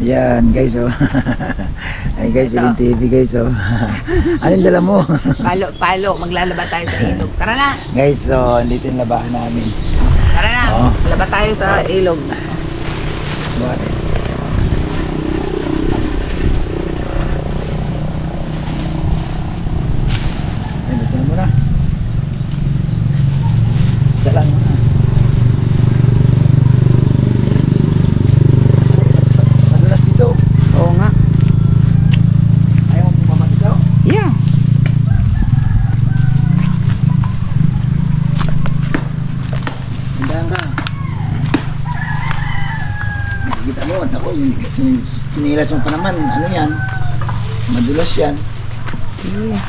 Yan guys oh. Ay guys, yung TV guys oh. Anong dala mo? Palo, maglalaba tayo sa ilog. Tara na. Guys, so andito yung labahan namin. Tara na. Oh. Laba tayo sa ilog. Bakit? Ay, dito na muna. Isa lang. Madulas dito. Oo nga. Ayaw mo pumamat dito? Yeah. Hindahan ka. Nakikita mo, ako, yung sinilas mo pa naman, ano yan? Madulas yan. Yeah.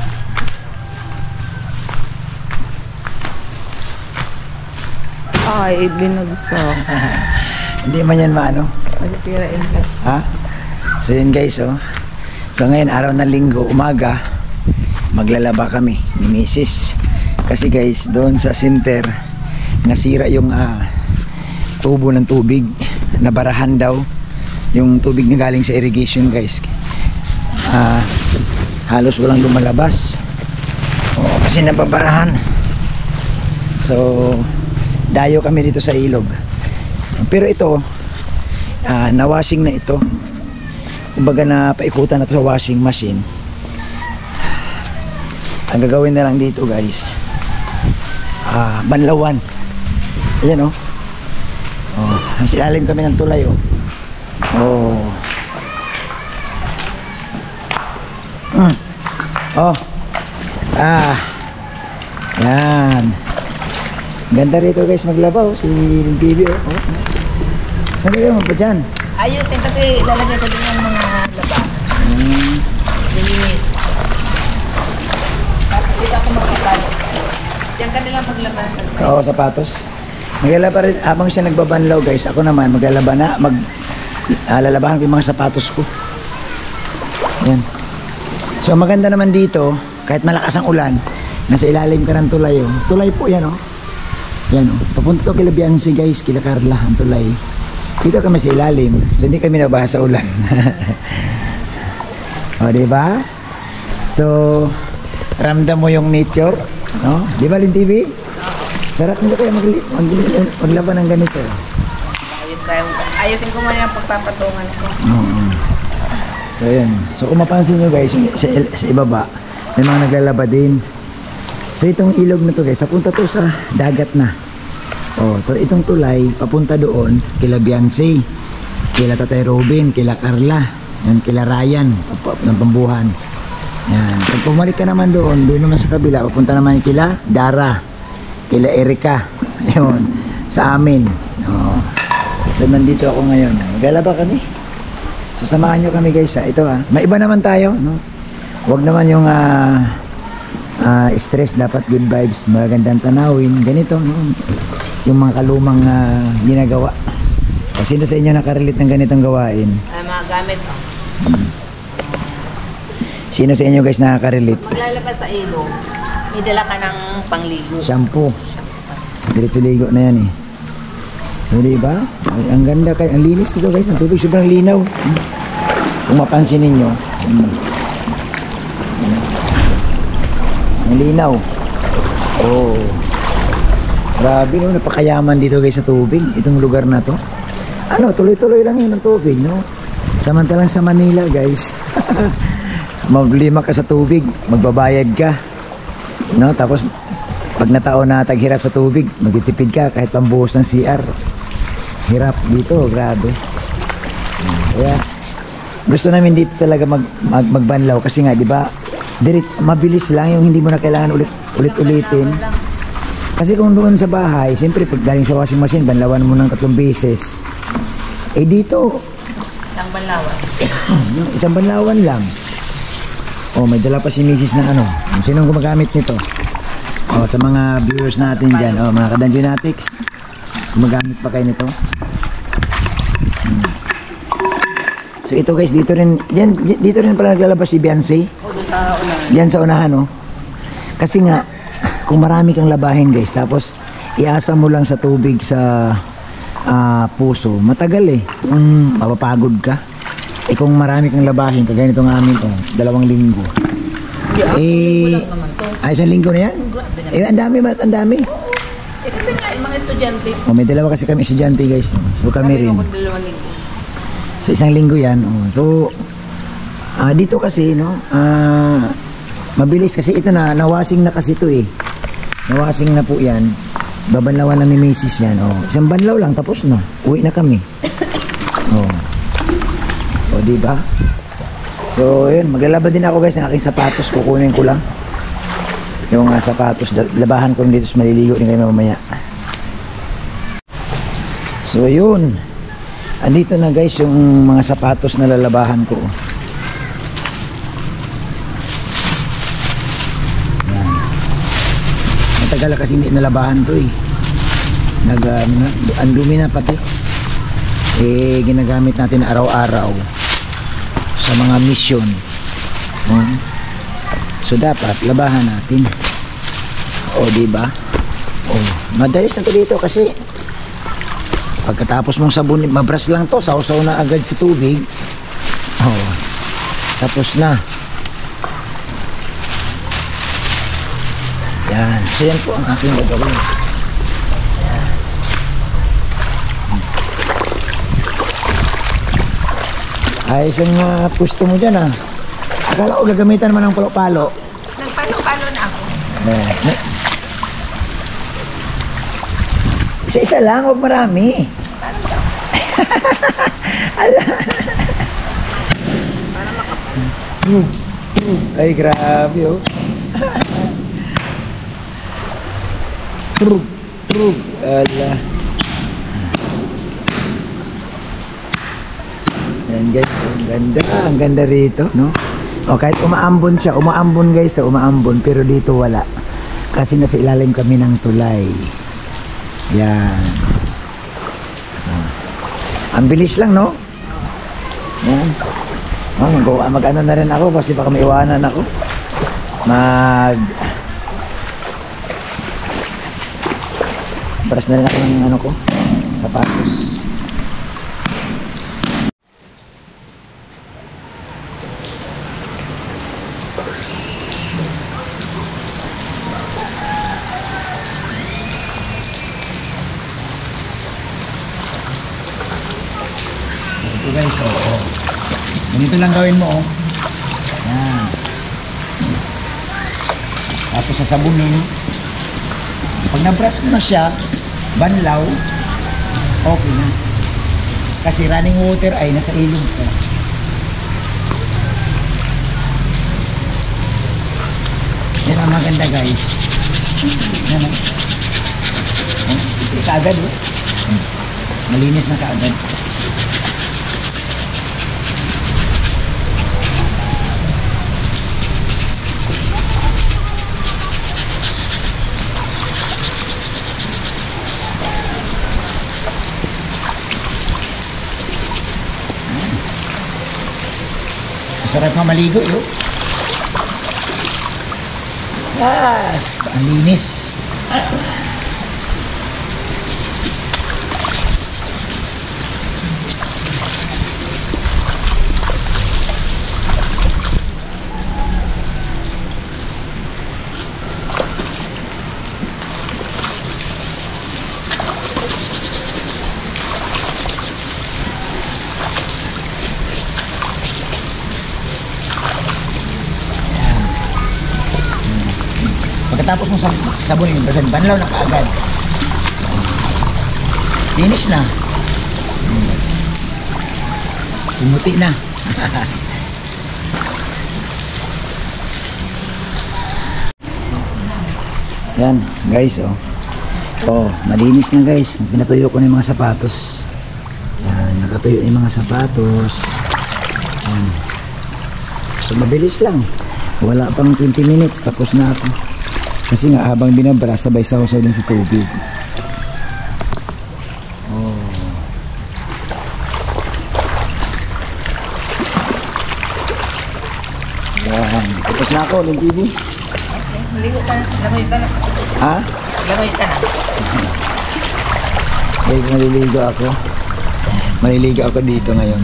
Ay, binugso. Hindi man yan maano. Masisira invest. Ha? So yun guys, oh. So ngayon, araw ng linggo, umaga, maglalaba kami ni Mrs. Kasi guys, doon sa center, nasira yung tubo ng tubig. Nabarahan daw yung tubig na galing sa irrigation guys. Halos walang lumalabas. Oo, kasi nababarahan. So, dayo kami dito sa ilog. Pero ito, na-washing na ito. Kumbaga na paikutan na ito sa washing machine. Ang gagawin na lang dito guys, banlawan. Ayan oh. Oh, silalim kami ng tulay oh. Oh. Oh. Yan. Ganda rito guys maglabaw si TV oh. Oh. Nagagay mo pa dyan? Ayusin kasi lalagay ko din yung mga laba. Linis. Dito ako magpapalo. Diyan ka nilang paglaban. So, sapatos. Maglalaba rin, habang siya nagbabanlaw guys, ako naman maglalaba na, lalabahan ko yung mga sapatos ko. Yan. So maganda naman dito, kahit malakas ang ulan, nasa ilalim ka ng tulay oh. Tulay po yan oh. Yan oh. Papunta to kila Biancy guys, kila Carla, ang tulay. Dito kami sa ilalim, so hindi kami nabaha sa ulan. O diba? So, ramdam mo yung nature, no? Di ba Lin TV? Sarap nito kayo maglaba ng ganito. Ayusin ko muna yung pagpapatungan ko. So yun. So kung mapansin nyo guys, sa ibaba, may mga naglalaba din. So itong ilog na to guys, papunta to sa dagat na. Oh, itong tulay, papunta doon, kila Biancy, kila Tatay Robin, kila Carla, yan, kila Ryan, ng Pambuhan. Yan. Pag pumalik ka naman doon naman sa kabila, papunta naman kila Dara, kila Erika, yun, sa amin. Oh. So nandito ako ngayon. Maglalaba kami. So samahan nyo kami guys. Ito may iba naman tayo, no? Huwag naman yung stress, dapat good vibes, magandang tanawin, ganito, no? Yung mga kalumang ginagawa. Sino sa inyo nakarelate ng ganitong gawain? Mga gamit. Sino sa inyo guys nakarelate? Maglalaba sa ilog, may dala ka ng pangligo. Shampoo. Diretso ligo na yan eh. So diba? Ay, ang ganda kay, ang linis dito guys, ang tubig sobrang linaw. Kung mapansin ninyo, ang linaw. Oh. Grabe no, napakayaman dito guys sa tubig, itong lugar na to. Ano, tuloy-tuloy lang yun ang tubig, no? Samantalang sa Manila guys, maglima ka sa tubig, magbabayad ka, no? Tapos pag nataon na taghirap sa tubig, magtitipid ka kahit pambuhos ng CR. Hirap dito, grabe. Kaya gusto namin dito talaga magbanlaw kasi nga, di ba? Mabilis lang yung hindi mo na kailangan ulit-ulitin. Kasi kung doon sa bahay, siyempre pag galing sa washing machine, banlawan mo ng 3 beses. Eh dito, Isang banlawan. isang banlawan lang. Oh, may dala pa si Mrs. ng ano. Sinong gumagamit nito? Oh, sa mga viewers natin dyan, oh, mga kadanjunatics, gumagamit pa kayo nito. So ito guys, dito rin pala naglalabas si Biancy. Diyan sa unahan, oh. Kasi nga, kung marami kang labahin guys, tapos iasa mo lang sa tubig sa puso, matagal eh. Mapapagod ka. kung marami kang labahin, kagaya nitong amin, 2 linggo. Kulang naman to. Isang linggo na yan? Grabe na. Ang dami ba? Ang dami. Kasi nga, yung mga estudyante. May dalawa kasi kami estudyante guys. So kami rin. Ako 2 linggo. So isang linggo yan. So dito kasi no, mabilis kasi ito nawasing na kasi ito eh. Nawasing na po yan. Babanlawan na ni Mrs. yan. Isang banlaw lang tapos na. Uwi na kami. Di ba? So yun, maglalaba din ako guys ng aking sapatos. Kukunin ko lang yung sapatos. Labahan ko dito sa maliligo din kayo mamaya. So yun, andito na guys yung mga sapatos na lalabahan ko. Yan. Matagal kasi hindi nalabahan to eh. Ang dumi na pati. Ginagamit natin araw-araw sa mga mission. So dapat labahan natin. Di ba? Madalis na to dito kasi pagkatapos mong sabon, mabras lang to, sausaw na agad sa tubig. Tapos na. Yan. So yan po ang aking gagawin. Ayos ang gusto mo dyan Akala ko gagamitan naman ng palo-palo. Nagpalo-palo na ako. Isa-isa lang, huwag marami. Ay, grabe Ala. Yan guys, ang ganda rito, no? Kahit umaambon siya, umaambon guys, umaambon, pero dito wala. Kasi nasa ilalim kami ng tulay. Yan. So, ang bilis lang, no? Yan. Mag-ano na rin ako kasi baka maiwanan ako. Baras na rin ako ng ano ko, sapatos. Ito guys, ganito lang gawin mo yan. Tapos sasabunin. Pag nabrush mo na siya, banlaw, okay na. Kasi running water ay nasa ilog ka. Yan ang maganda guys. Yan kaagad malinis na kaagad. Masarap nga maligo yun. Ang linis. Pagkatapos mo sabunin yung basan, banlaw na kaagad. Linis na. Pumuti na. Yan guys, malinis na guys. Pinatuyo ko na yung mga sapatos. Yan, nakatuyo yung mga sapatos. Yan. So mabilis lang. Wala pang 20 minutes tapos na ito. Kasi nga habang binabra, sabay saw-saw din sa tubig. Yan. Tapos na ako, ng TV. Maligo ka na. Lagoy ka na. Ha? Lagoy ka na. Guys, maliligo ako. Maliligo ako dito ngayon.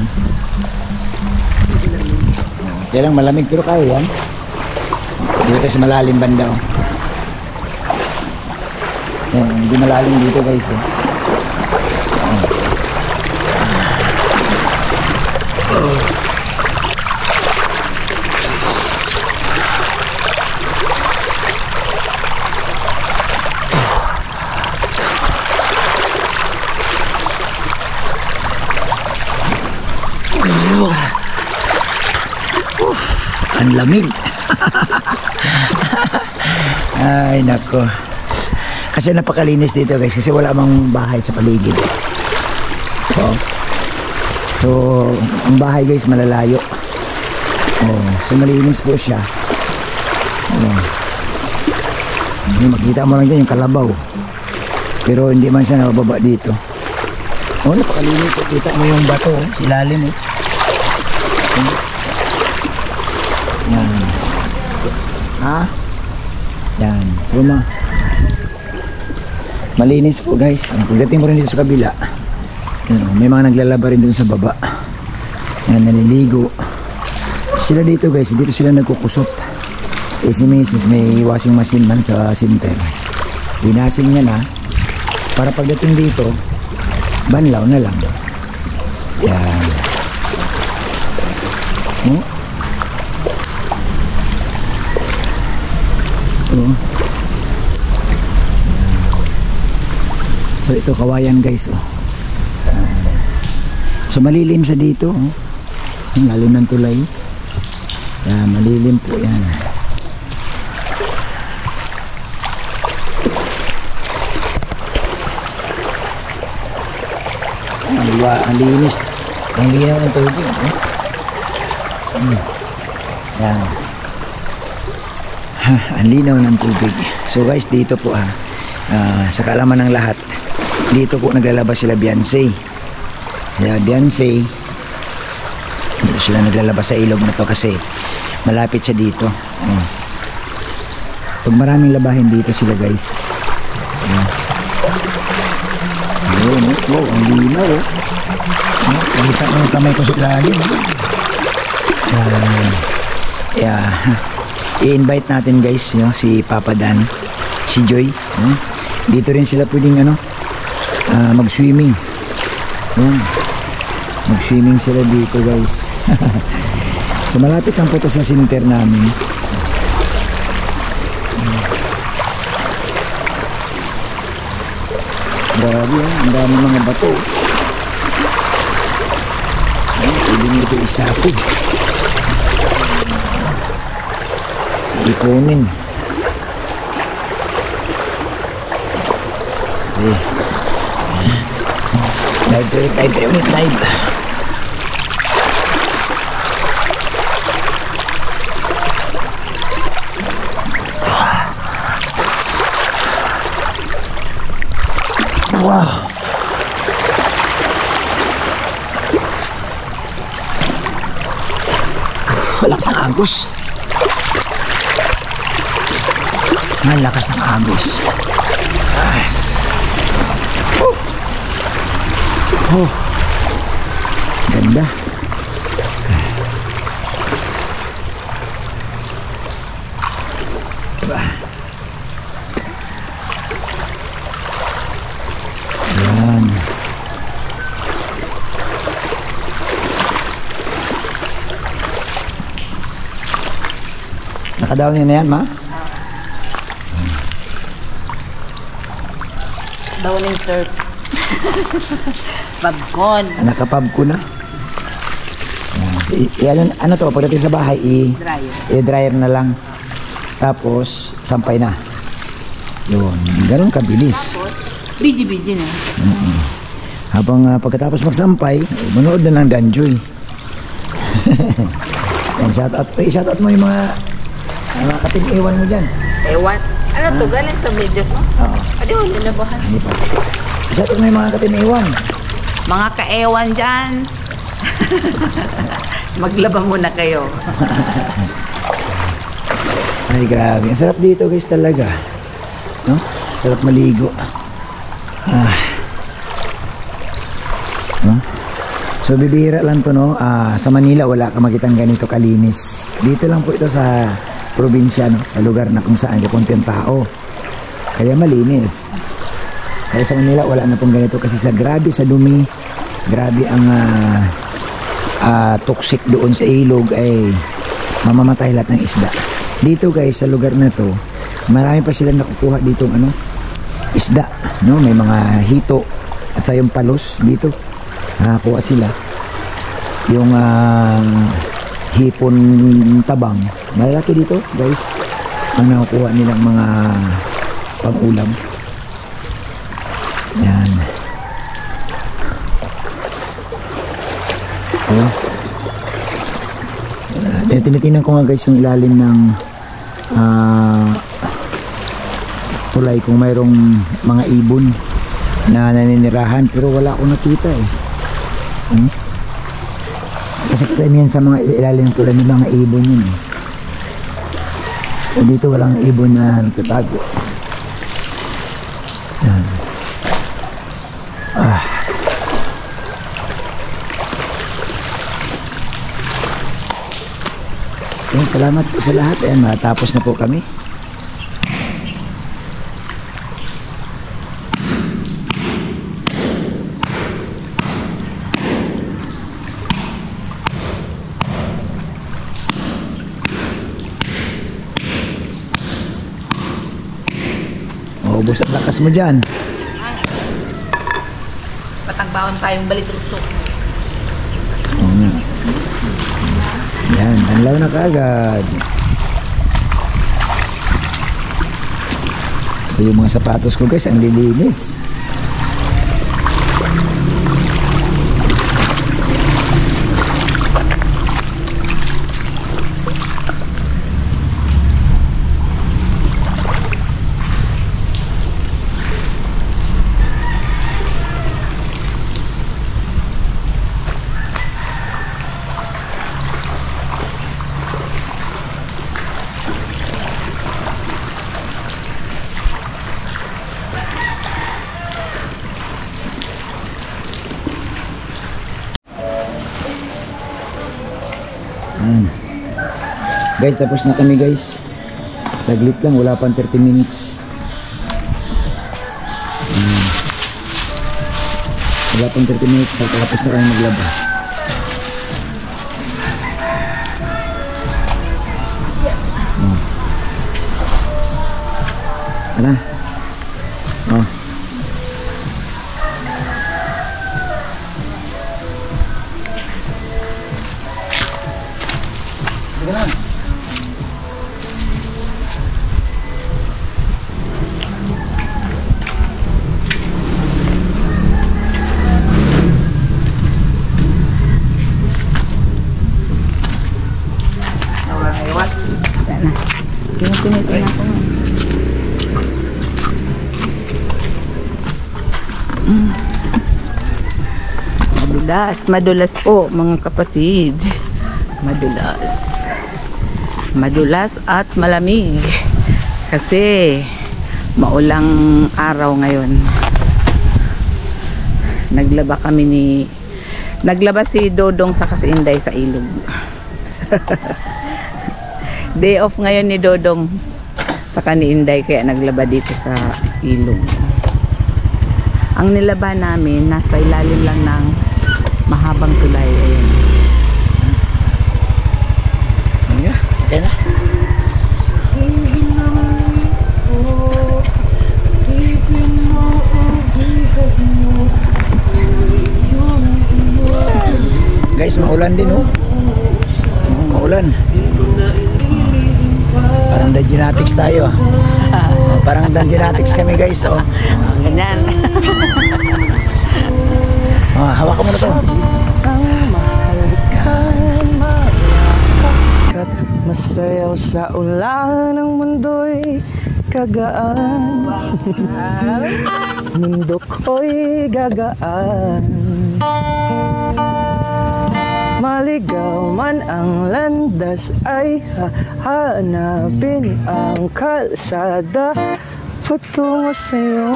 Kaya lang malamig pero kaya yan. Dito sa malalim banda. Oh. Yan, hindi malalim dito guys. Eh. Ang lamig. Ay nako. Kasi napakalinis dito guys kasi wala mang bahay sa paligid. So ang bahay guys malalayo. So malinis po siya. Makita mo lang dyan yung kalabaw. Pero hindi man siya nababa dito. Napakalinis. Kita mo yung bato ilalim eh. Yan. Yan. So malinis po guys. Pagdating mo rin dito sa kabila, may mga naglalaba rin dun sa baba. Yan, naliligo. Sila dito guys, dito sila nagkukusot. Si Mrs. may washing machine man sa center. Winasing niya na para pagdating dito, banlaw na lang. Yan. So ito kawayan guys. So malilim sa dito. Ang lalim ng tulay. Yan, malilim po yan. Ang linis. Ang linaw ng tubig. Yan. Ang linaw ng tubig. So guys, dito po sa kaalaman ng lahat, dito po naglalabas sila Beyonce. Kaya Beyonce, dito sila naglalabas sa ilog na to kasi malapit siya dito. Pag maraming labahin dito sila guys. Ang linaw. Kita mo yung kamay ko sa ilalim. I-invite natin guys si Papa Dan, si Joy. Dito rin sila pwedeng mag-swimming. Mag-swimming sila dito guys. So malapit lang po ito sa center namin. Grabe ang dami mga bato. Pwede nyo ito isapid. Ipunin. Live ulit live. Wow. Lakas ng agos. Ang lakas ng agos. Ganda. Yan. Nakadaw niyo na yan, ma? Downing surf. Pabkon. Nakapab ko na. Ano to, pagdating sa bahay, i-dryer na lang. Tapos, sampay na. Yun, ganun kabilis. Tapos, busy na. Habang pagkatapos magsampay, manood na ng Danjoy. Shoutout mo yung mga kating-iwan mo dyan. Ewan? Ano to? Galing sa videos mo? Oo. Adi, wala na ba? Hindi pa. Shoutout mo yung mga kating-iwan. Mga kaewan dyan. Maglaba muna kayo. Ay, grabe. Ang sarap dito guys talaga. No? Sarap maligo. No? So bibihira lang to, no? Sa Manila wala ka makitang ganito kalinis. Dito lang po ito sa probinsya, no? Sa lugar na kung saan kukunti ang tao. Kaya malinis. Kaya sa Manila wala na pong ganito kasi sa grabe sa dumi, grabe ang toxic doon sa ilog ay mamamatay lahat ng isda. Dito guys sa lugar na to, marami pa silang nakukuha dito isda, no? May mga hito at sa yung palos dito nakakuha sila. Yung hipon tabang malalaki dito guys ang nakukuha nilang mga pang-ulam. Yan. Oh. Tinitingnan ko nga guys yung ilalim ng tulay kung mayroong mga ibon na naninirahan pero wala akong nakita eh. Kasi karamihan sa mga ilalim ng tulay may mga ibon yun eh. So, dito walang ibon na nagtatago. Yan. Yan, salamat po sa lahat. Ayan, matapos na po kami. Ubos ang lakas mo dyan. Patagbaon tayong balisusok. Oo nga. Yan, anlaw na kaagad. So yung mga sapatos ko guys, ang lilinis. Guys, tapos na kami guys. Saglit lang, wala pang 30 minutes. Wala pang 30 minutes, tapos na kami maglaba. Ano? Oh. Tinitingnan ko nga. Madulas po mga kapatid. Madulas at malamig. Kasi maulang araw ngayon. Naglaba si Dodong sa Inday sa ilog. Day off ngayon ni Dodong sa ni Inday kaya naglaba dito sa ilog. Ang nilaba namin nasa ilalim lang ng mahabang tulay. Ayan. Ayan, sakay na. Guys, maulan din oh. Maulan. Parang Dungenatics tayo ah. Parang Dungenatics kami guys oh. Ganyan. Hawakan mo na to. Masayaw sa ulan ng mundo'y kagaan. Mundo ko'y gagaan. Maligaw man ang landas ay hahanapin ang kalsada patungo sa'yo.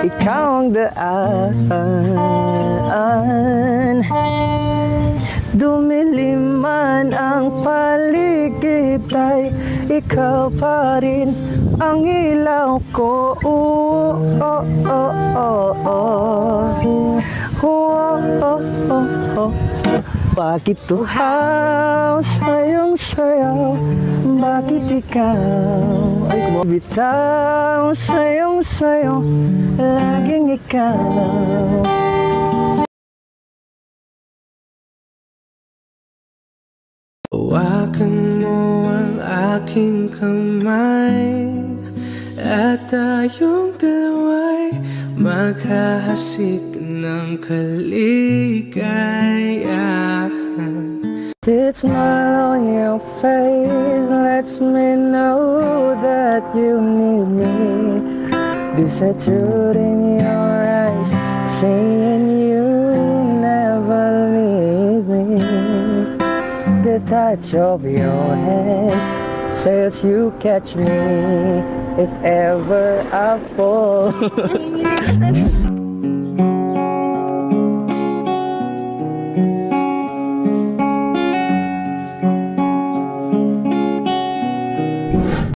ikaw ang daan. Dumilim man ang paligid ay ikaw pa rin ang ilaw ko. Oh, oh, oh, oh, oh. Oh, oh, oh, oh. Bakit tuhaw sayong sayaw? Bakit ikaw ay kumabitaw sayong sayo? Laging ikaw. Hawakan mo ang aking kamay at tayong dalawa'y maghahasik ng kaligayahan. It's smile on your face lets me know that you need me. This attitude in your eyes saying you never leave me. The touch of your hand says you catch me if ever I fall.